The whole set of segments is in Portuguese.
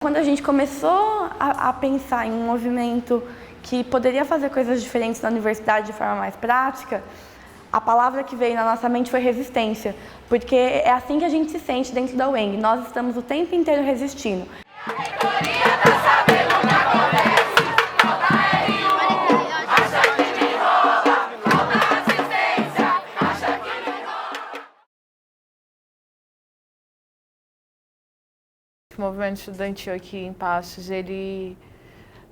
Quando a gente começou a pensar em um movimento que poderia fazer coisas diferentes na universidade de forma mais prática, a palavra que veio na nossa mente foi resistência, porque é assim que a gente se sente dentro da UENG, nós estamos o tempo inteiro resistindo. O movimento estudantil aqui em Passos, ele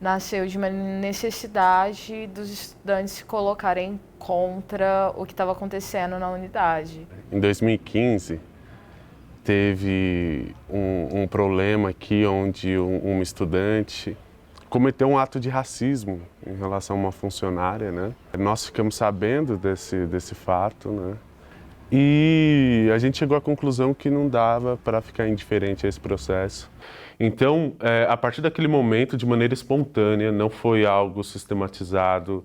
nasceu de uma necessidade dos estudantes se colocarem contra o que estava acontecendo na unidade. Em 2015, teve um problema aqui onde um estudante cometeu um ato de racismo em relação a uma funcionária, né? Nós ficamos sabendo desse fato, né? E a gente chegou à conclusão que não dava para ficar indiferente a esse processo. Então, a partir daquele momento, de maneira espontânea, não foi algo sistematizado,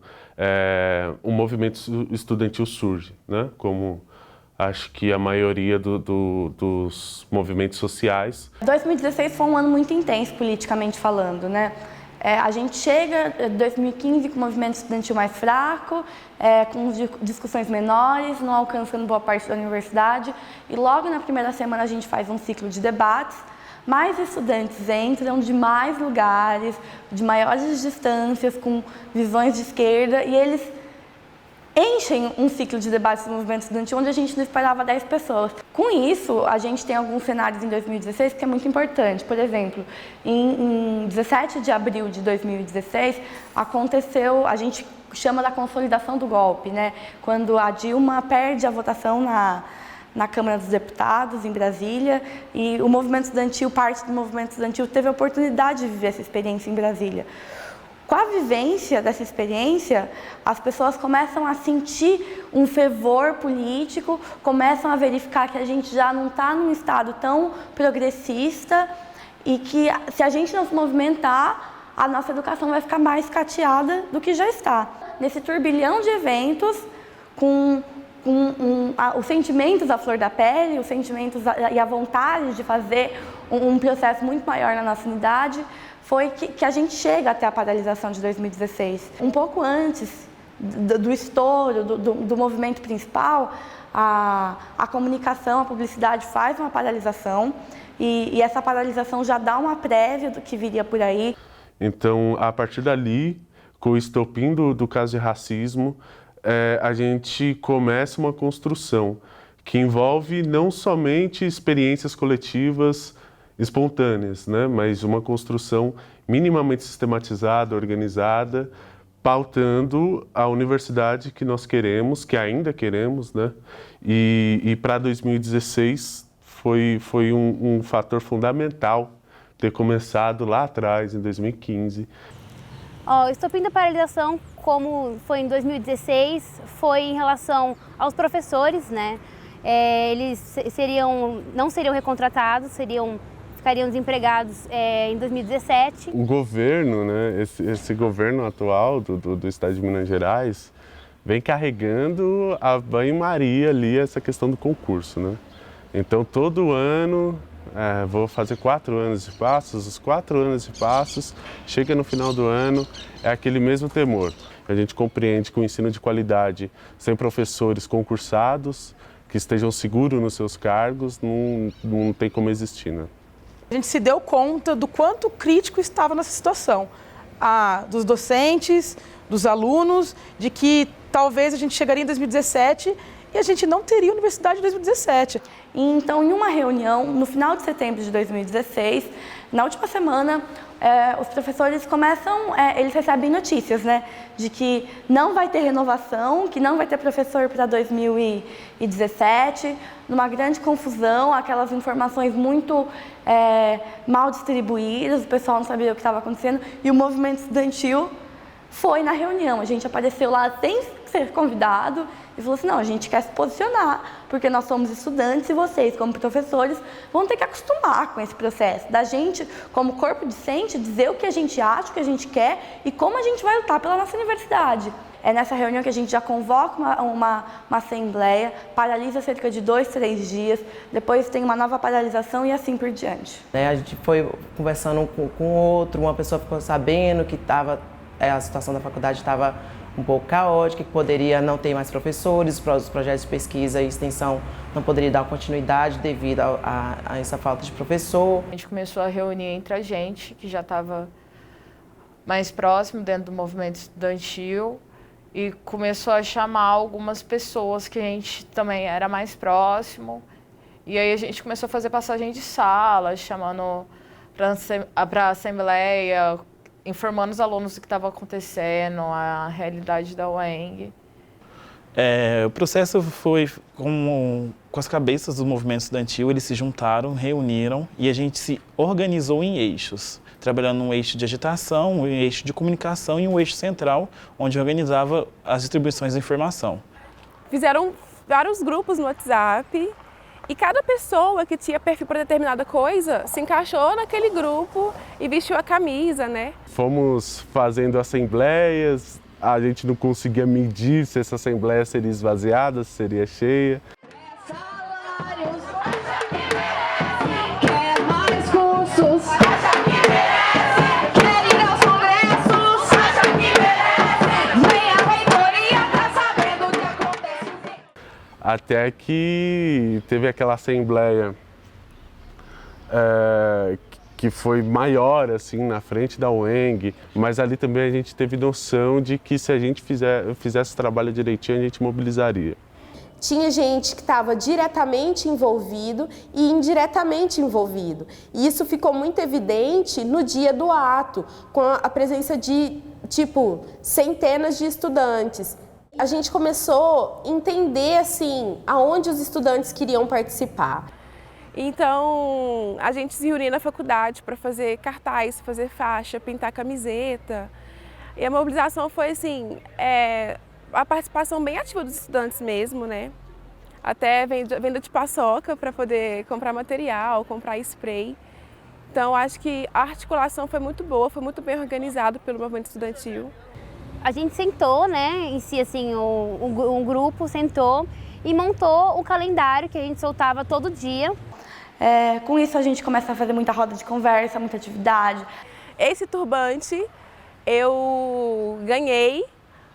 um movimento estudantil surge, né? Como acho que a maioria dos movimentos sociais. 2016 foi um ano muito intenso politicamente falando, né? A gente chega em 2015 com o movimento estudantil mais fraco, com discussões menores, não alcançando boa parte da universidade. E logo na primeira semana a gente faz um ciclo de debates. Mais estudantes entram de mais lugares, de maiores distâncias, com visões de esquerda, e eles enchem um ciclo de debates do movimento estudantil onde a gente não esperava 10 pessoas. Com isso, a gente tem alguns cenários em 2016 que é muito importante. Por exemplo, em 17 de abril de 2016, aconteceu, a gente chama da consolidação do golpe, né? Quando a Dilma perde a votação na Câmara dos Deputados, em Brasília, e o movimento estudantil, parte do movimento estudantil, teve a oportunidade de viver essa experiência em Brasília. Com a vivência dessa experiência, as pessoas começam a sentir um fervor político, começam a verificar que a gente já não está num estado tão progressista e que se a gente não se movimentar, a nossa educação vai ficar mais cateada do que já está. Nesse turbilhão de eventos, com os sentimentos à flor da pele, os sentimentos e a vontade de fazer um processo muito maior na nossa unidade, foi que a gente chega até a paralisação de 2016. Um pouco antes do estouro, do movimento principal, a comunicação, a publicidade faz uma paralisação e essa paralisação já dá uma prévia do que viria por aí. Então, a partir dali, com o estopim do caso de racismo, a gente começa uma construção que envolve não somente experiências coletivas espontâneas, né? Mas uma construção minimamente sistematizada, organizada, pautando a universidade que nós queremos, que ainda queremos, né? E para 2016 foi um fator fundamental ter começado lá atrás, em 2015. O estopim da paralisação, como foi em 2016, foi em relação aos professores, né? Eles não seriam recontratados, ficariam desempregados em 2017. O governo, né, esse governo atual do estado de Minas Gerais, vem carregando a banho-maria ali essa questão do concurso, né? Então, todo ano, vou fazer 4 anos de passos, os 4 anos de passos, chega no final do ano, é aquele mesmo temor. A gente compreende que o ensino de qualidade, sem professores concursados, que estejam seguros nos seus cargos, não tem como existir, né? A gente se deu conta do quanto crítico estava nessa situação, dos docentes, dos alunos, de que talvez a gente chegaria em 2017 e a gente não teria universidade em 2017. Então, em uma reunião, no final de setembro de 2016, na última semana, os professores eles recebem notícias, né, de que não vai ter renovação, que não vai ter professor para 2017, numa grande confusão, aquelas informações muito mal distribuídas, o pessoal não sabia o que estava acontecendo, e o movimento estudantil foi na reunião. A gente apareceu lá sem ser convidado e falou assim, não, a gente quer se posicionar, porque nós somos estudantes e vocês, como professores, vão ter que acostumar com esse processo, da gente, como corpo docente, dizer o que a gente acha, o que a gente quer e como a gente vai lutar pela nossa universidade. É nessa reunião que a gente já convoca uma assembleia, paralisa cerca de 2, 3 dias, depois tem uma nova paralisação e assim por diante. A gente foi conversando com outro, uma pessoa ficou sabendo que a situação da faculdade estava um pouco caótica, que poderia não ter mais professores, os projetos de pesquisa e extensão não poderiam dar continuidade devido a essa falta de professor. A gente começou a reunir entre a gente, que já estava mais próximo dentro do movimento estudantil, e começou a chamar algumas pessoas que a gente também era mais próximo. E aí a gente começou a fazer passagem de sala, chamando para a assembleia, informando os alunos do que estava acontecendo, a realidade da UENG. O processo foi com as cabeças do movimento estudantil, eles se juntaram, reuniram e a gente se organizou em eixos, trabalhando um eixo de agitação, um eixo de comunicação e um eixo central, onde organizava as distribuições de informação. Fizeram vários grupos no WhatsApp e cada pessoa que tinha perfil para determinada coisa se encaixou naquele grupo e vestiu a camisa, né? Fomos fazendo assembleias, a gente não conseguia medir se essa assembleia seria esvaziada, se seria cheia. Salários, quer mais cursos, quer ir aos congressos, vem a reitoria, tá sabendo o que acontece. Até que teve aquela assembleia que foi maior, assim, na frente da UENG, mas ali também a gente teve noção de que se a gente fizesse o trabalho direitinho, a gente mobilizaria. Tinha gente que estava diretamente envolvido e indiretamente envolvido. E isso ficou muito evidente no dia do ato, com a presença de, centenas de estudantes. A gente começou a entender, assim, aonde os estudantes queriam participar. Então, a gente se reunia na faculdade para fazer cartaz, fazer faixa, pintar camiseta. E a mobilização foi, assim, a participação bem ativa dos estudantes mesmo, né? Até venda de paçoca para poder comprar material, comprar spray. Então, acho que a articulação foi muito boa, foi muito bem organizado pelo movimento estudantil. A gente sentou, né, em si, assim, um grupo sentou e montou o calendário que a gente soltava todo dia. Com isso a gente começa a fazer muita roda de conversa, muita atividade. Esse turbante eu ganhei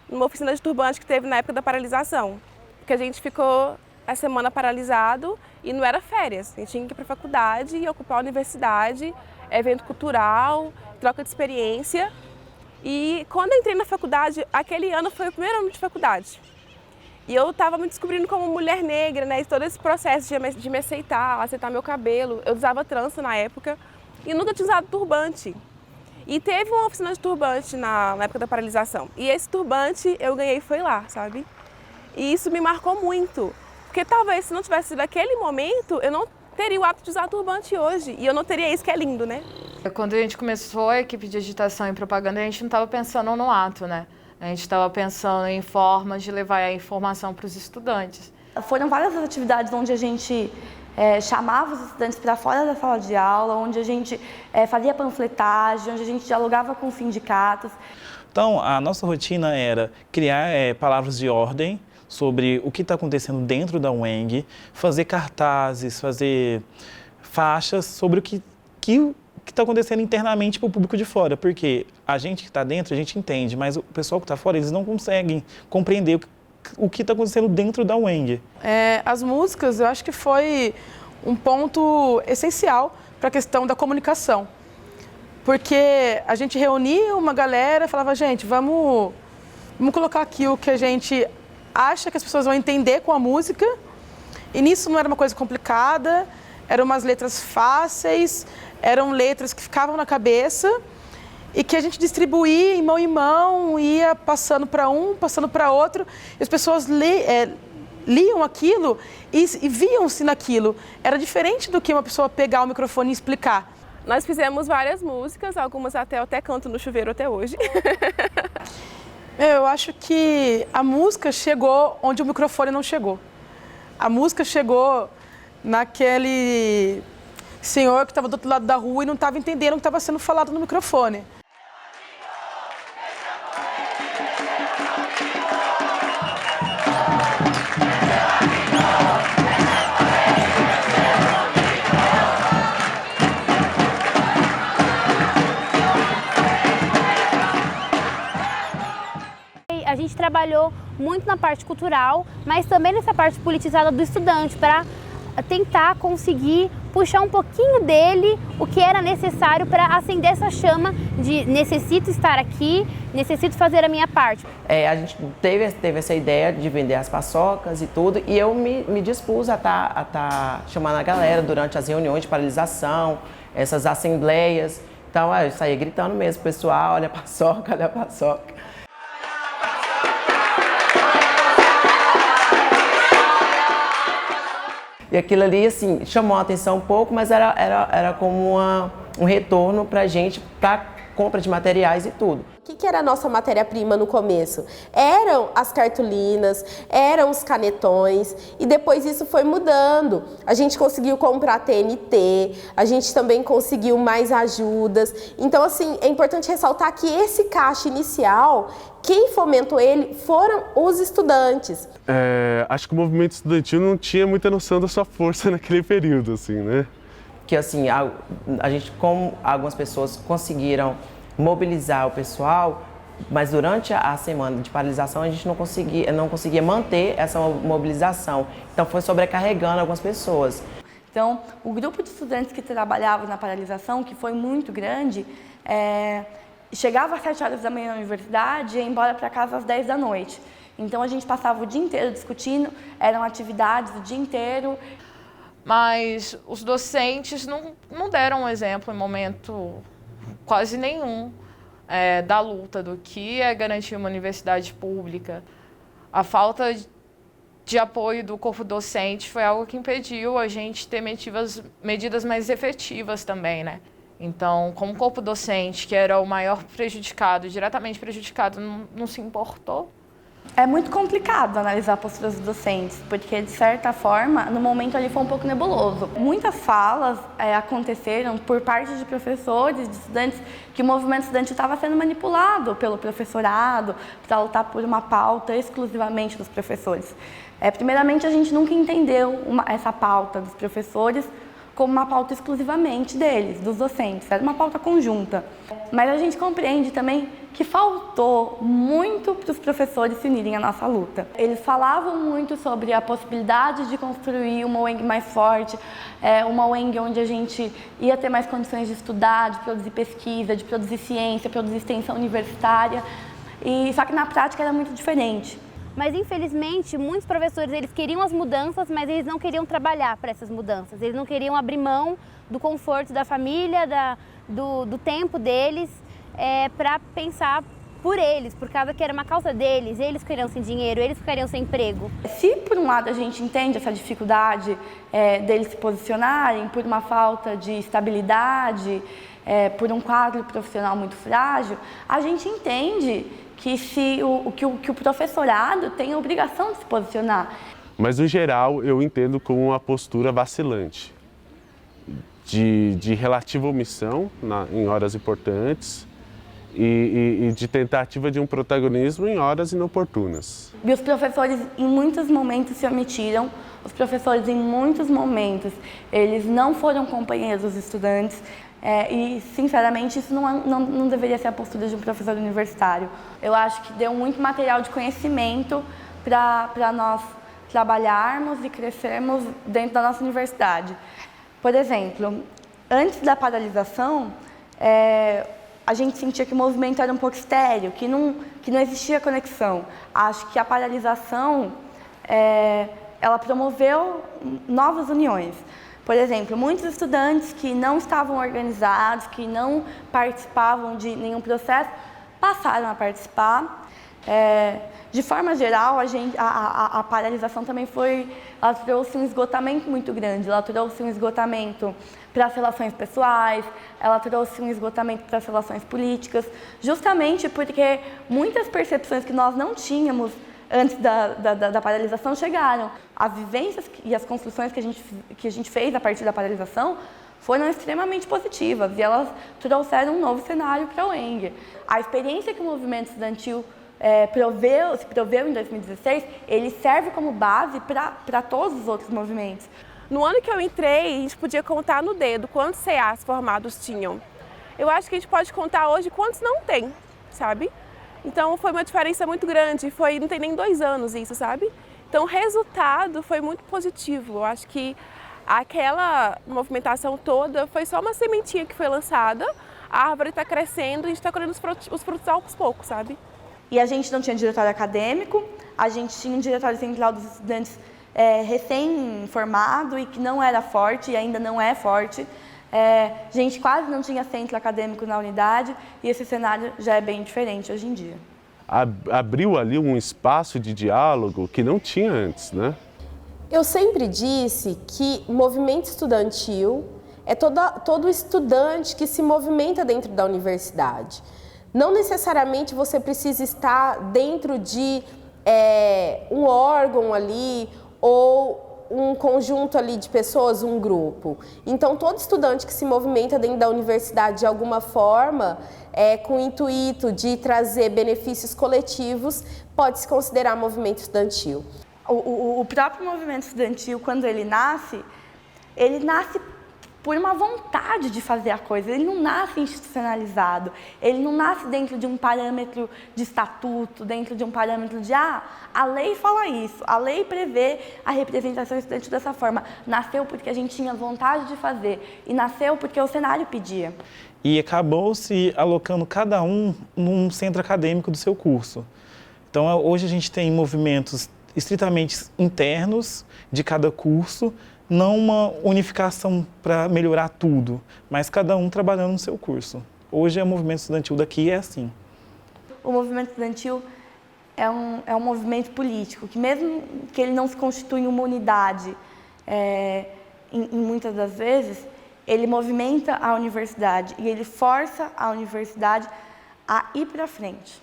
numa oficina de turbante que teve na época da paralisação. Porque a gente ficou a semana paralisado e não era férias. A gente tinha que ir para a faculdade e ocupar a universidade, evento cultural, troca de experiência. E quando eu entrei na faculdade, aquele ano foi o primeiro ano de faculdade. E eu estava me descobrindo como mulher negra, né? E todo esse processo de me aceitar meu cabelo. Eu usava trança na época e nunca tinha usado turbante. E teve uma oficina de turbante na época da paralisação. E esse turbante eu ganhei foi lá, sabe? E isso me marcou muito. Porque talvez se não tivesse sido aquele momento, eu não teria o hábito de usar turbante hoje. E eu não teria isso que é lindo, né? Quando a gente começou a equipe de agitação e propaganda, a gente não estava pensando no ato, né? A gente estava pensando em formas de levar a informação para os estudantes. Foram várias atividades onde a gente chamava os estudantes para fora da sala de aula, onde a gente fazia panfletagem, onde a gente dialogava com sindicatos. Então, a nossa rotina era criar palavras de ordem sobre o que está acontecendo dentro da UENG, fazer cartazes, fazer faixas sobre o que está acontecendo internamente para o público de fora, porque a gente que está dentro, a gente entende, mas o pessoal que está fora, eles não conseguem compreender o que está acontecendo dentro da UENG. As músicas, eu acho que foi um ponto essencial para a questão da comunicação, porque a gente reunia uma galera e falava, gente, vamos colocar aqui o que a gente acha que as pessoas vão entender com a música, e nisso não era uma coisa complicada, eram umas letras fáceis, eram letras que ficavam na cabeça e que a gente distribuía em mão, ia passando para um, passando para outro, e as pessoas liam aquilo e viam-se naquilo. Era diferente do que uma pessoa pegar o microfone e explicar. Nós fizemos várias músicas, algumas eu até canto no chuveiro até hoje. Eu acho que a música chegou onde o microfone não chegou. A música chegou naquele senhor que estava do outro lado da rua e não estava entendendo o que estava sendo falado no microfone. A gente trabalhou muito na parte cultural, mas também nessa parte politizada do estudante, para tentar conseguir puxar um pouquinho dele, o que era necessário para acender essa chama de necessito estar aqui, necessito fazer a minha parte. A gente teve essa ideia de vender as paçocas e tudo, e eu me dispus a tá chamando a galera durante as reuniões de paralisação, essas assembleias. Então, eu saía gritando mesmo, pessoal, olha a paçoca, olha a paçoca. E aquilo ali, assim, chamou a atenção um pouco, mas era como um retorno pra gente, pra compra de materiais e tudo. O que era a nossa matéria-prima no começo? Eram as cartolinas, eram os canetões, e depois isso foi mudando. A gente conseguiu comprar TNT, a gente também conseguiu mais ajudas. Então, assim, é importante ressaltar que esse caixa inicial, quem fomentou ele foram os estudantes. Acho que o movimento estudantil não tinha muita noção da sua força naquele período, assim, né? Que, assim, a gente, como algumas pessoas conseguiram mobilizar o pessoal, mas durante a semana de paralisação a gente não conseguia manter essa mobilização. Então foi sobrecarregando algumas pessoas. Então, o grupo de estudantes que trabalhavam na paralisação, que foi muito grande, chegava às 7 horas da manhã na universidade e ia embora para casa às 10 da noite. Então a gente passava o dia inteiro discutindo, eram atividades o dia inteiro. Mas os docentes não deram um exemplo em momento quase nenhum da luta, do que é garantir uma universidade pública. A falta de apoio do corpo docente foi algo que impediu a gente ter medidas mais efetivas também, né? Então, como corpo docente, que era o maior prejudicado, diretamente prejudicado, não se importou. É muito complicado analisar a postura dos docentes, porque, de certa forma, no momento ali foi um pouco nebuloso. Muitas falas aconteceram por parte de professores, de estudantes, que o movimento estudantil estava sendo manipulado pelo professorado para lutar por uma pauta exclusivamente dos professores. Primeiramente, a gente nunca entendeu essa pauta dos professores como uma pauta exclusivamente deles, dos docentes. Era uma pauta conjunta. Mas a gente compreende também que faltou muito para os professores se unirem à nossa luta. Eles falavam muito sobre a possibilidade de construir uma UENG mais forte, uma UENG onde a gente ia ter mais condições de estudar, de produzir pesquisa, de produzir ciência, produzir extensão universitária. Só que na prática era muito diferente. Mas, infelizmente, muitos professores eles queriam as mudanças, mas eles não queriam trabalhar para essas mudanças. Eles não queriam abrir mão do conforto da família, do tempo deles, para pensar por eles, por causa que era uma causa deles, eles ficariam sem dinheiro, eles ficariam sem emprego. Se, por um lado, a gente entende essa dificuldade deles se posicionarem, por uma falta de estabilidade, por um quadro profissional muito frágil, a gente entende que o professorado tem a obrigação de se posicionar. Mas, no geral, eu entendo como uma postura vacilante, de relativa omissão em horas importantes e de tentativa de um protagonismo em horas inoportunas. E os professores, em muitos momentos, se omitiram. Os professores, em muitos momentos, eles não foram companheiros dos estudantes. E, sinceramente, isso não deveria ser a postura de um professor universitário. Eu acho que deu muito material de conhecimento para nós trabalharmos e crescermos dentro da nossa universidade. Por exemplo, antes da paralisação, a gente sentia que o movimento era um pouco estéril, que não existia conexão. Acho que a paralisação, ela promoveu novas uniões. Por exemplo, muitos estudantes que não estavam organizados, que não participavam de nenhum processo, passaram a participar. De forma geral, a paralisação também ela trouxe um esgotamento muito grande, ela trouxe um esgotamento para as relações pessoais, ela trouxe um esgotamento para as relações políticas, justamente porque muitas percepções que nós não tínhamos antes da paralisação chegaram. As vivências e as construções que a gente fez a partir da paralisação foram extremamente positivas e elas trouxeram um novo cenário para a UENG. A experiência que o movimento estudantil se proveu em 2016, ele serve como base para todos os outros movimentos. No ano que eu entrei, a gente podia contar no dedo quantos CAs formados tinham. Eu acho que a gente pode contar hoje quantos não tem, sabe? Então foi uma diferença muito grande, não tem nem 2 anos isso, sabe? Então o resultado foi muito positivo. Eu acho que aquela movimentação toda foi só uma sementinha que foi lançada, a árvore está crescendo e a gente está colhendo os frutos aos poucos, sabe? E a gente não tinha diretório acadêmico, a gente tinha um diretório central dos estudantes recém-formado e que não era forte e ainda não é forte. A gente quase não tinha centro acadêmico na unidade e esse cenário já é bem diferente hoje em dia. Abriu ali um espaço de diálogo que não tinha antes, né? Eu sempre disse que movimento estudantil é todo estudante que se movimenta dentro da universidade. Não necessariamente você precisa estar dentro de um órgão ali ou um conjunto ali de pessoas, um grupo. Então, todo estudante que se movimenta dentro da universidade de alguma forma, com o intuito de trazer benefícios coletivos, pode se considerar movimento estudantil. O próprio movimento estudantil, quando ele nasce por uma vontade de fazer a coisa. Ele não nasce institucionalizado, ele não nasce dentro de um parâmetro de estatuto, dentro de um parâmetro de a lei fala isso, a lei prevê a representação estudantil dessa forma. Nasceu porque a gente tinha vontade de fazer e nasceu porque o cenário pedia. E acabou se alocando cada um num centro acadêmico do seu curso. Então, hoje a gente tem movimentos estritamente internos de cada curso, não uma unificação para melhorar tudo, mas cada um trabalhando no seu curso. Hoje o movimento estudantil daqui é assim. O movimento estudantil é um movimento político, que mesmo que ele não se constitui em uma unidade, em muitas das vezes, ele movimenta a universidade e ele força a universidade a ir para frente.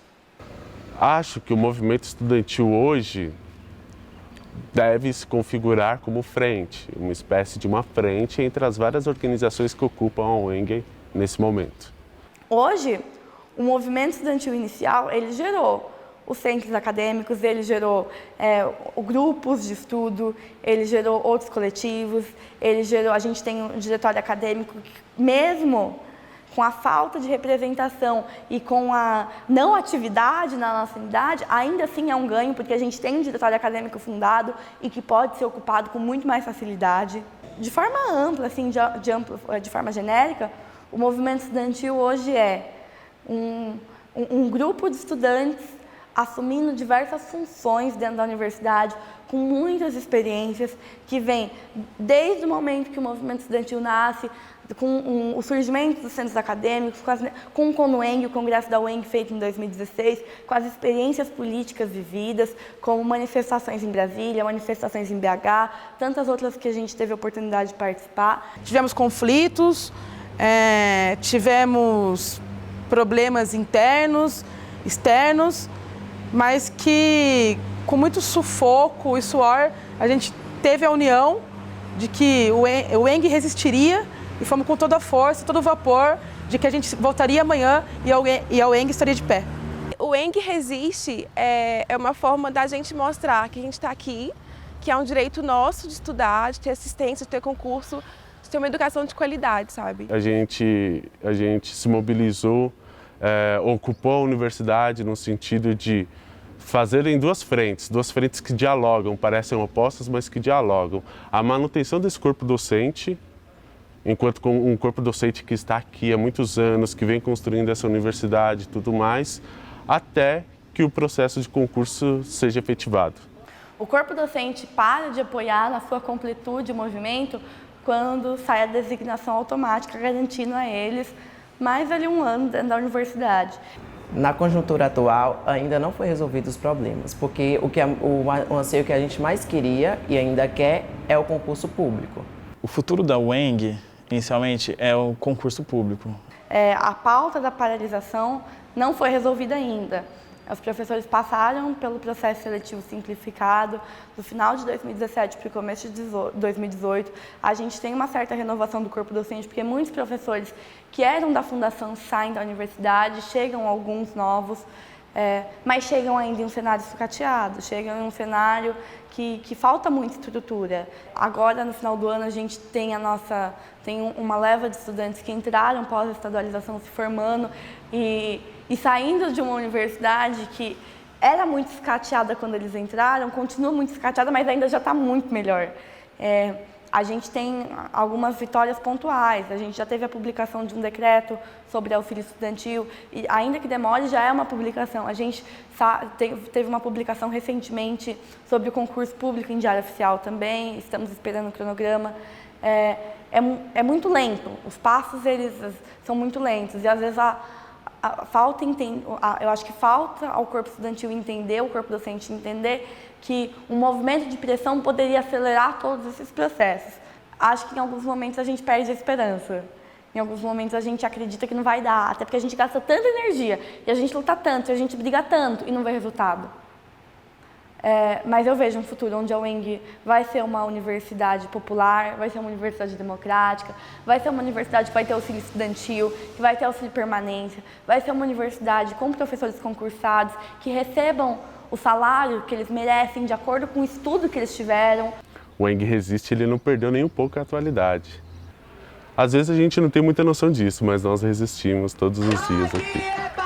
Acho que o movimento estudantil hoje deve se configurar como frente, uma espécie de uma frente entre as várias organizações que ocupam a UENG nesse momento. Hoje, o movimento estudantil inicial, ele gerou os centros acadêmicos, ele gerou grupos de estudo, ele gerou outros coletivos, a gente tem um diretório acadêmico que, mesmo com a falta de representação e com a não atividade na nossa unidade, ainda assim é um ganho, porque a gente tem um diretório acadêmico fundado e que pode ser ocupado com muito mais facilidade. De forma ampla, assim, de forma genérica, o movimento estudantil hoje é um grupo de estudantes assumindo diversas funções dentro da universidade, com muitas experiências, que vem desde o momento que o movimento estudantil nasce, com o surgimento dos centros acadêmicos, com o CONUENG, o Congresso da UENG feito em 2016, com as experiências políticas vividas, como manifestações em Brasília, manifestações em BH, tantas outras que a gente teve a oportunidade de participar. Tivemos conflitos, tivemos problemas internos, externos, mas que com muito sufoco e suor a gente teve a união de que o UENG resistiria e fomos com toda a força, todo o vapor de que a gente voltaria amanhã e a UENG estaria de pé. O UENG resiste é uma forma da gente mostrar que a gente está aqui, que é um direito nosso de estudar, de ter assistência, de ter concurso, de ter uma educação de qualidade, sabe? A gente se mobilizou, ocupou a universidade no sentido de fazer em duas frentes que dialogam, parecem opostas, mas que dialogam. A manutenção desse corpo docente, enquanto com um corpo docente que está aqui há muitos anos, que vem construindo essa universidade e tudo mais, até que o processo de concurso seja efetivado. O corpo docente para de apoiar na sua completude o movimento quando sai a designação automática, garantindo a eles mais ali um ano dentro da universidade. Na conjuntura atual, ainda não foi resolvido os problemas, porque o anseio que a gente mais queria e ainda quer é o concurso público. O futuro da UENG, inicialmente, é o concurso público. A pauta da paralisação não foi resolvida ainda. Os professores passaram pelo processo seletivo simplificado. Do final de 2017 para o começo de 2018, a gente tem uma certa renovação do corpo docente, porque muitos professores que eram da fundação saem da universidade, chegam alguns novos, mas chegam ainda em um cenário sucateado, chegam em um cenário que falta muita estrutura. Agora, no final do ano, a gente tem uma leva de estudantes que entraram pós-estadualização se formando e saindo de uma universidade que era muito escateada quando eles entraram, continua muito escateada, mas ainda já está muito melhor. A gente tem algumas vitórias pontuais, a gente já teve a publicação de um decreto sobre auxílio estudantil, e ainda que demore, já é uma publicação. A gente teve uma publicação recentemente sobre o concurso público em diário oficial também, estamos esperando o cronograma. É muito lento, os passos eles são muito lentos, e às vezes eu acho que falta ao corpo estudantil entender, o corpo docente entender que um movimento de pressão poderia acelerar todos esses processos. Acho que em alguns momentos a gente perde a esperança. Em alguns momentos a gente acredita que não vai dar, até porque a gente gasta tanta energia, e a gente luta tanto, e a gente briga tanto, e não vê resultado. Mas eu vejo um futuro onde a UENG vai ser uma universidade popular, vai ser uma universidade democrática, vai ser uma universidade que vai ter auxílio estudantil, que vai ter auxílio permanência, vai ser uma universidade com professores concursados, que recebam o salário que eles merecem de acordo com o estudo que eles tiveram. O UENG Resiste, ele não perdeu nem um pouco a atualidade. Às vezes a gente não tem muita noção disso, mas nós resistimos todos os dias aqui.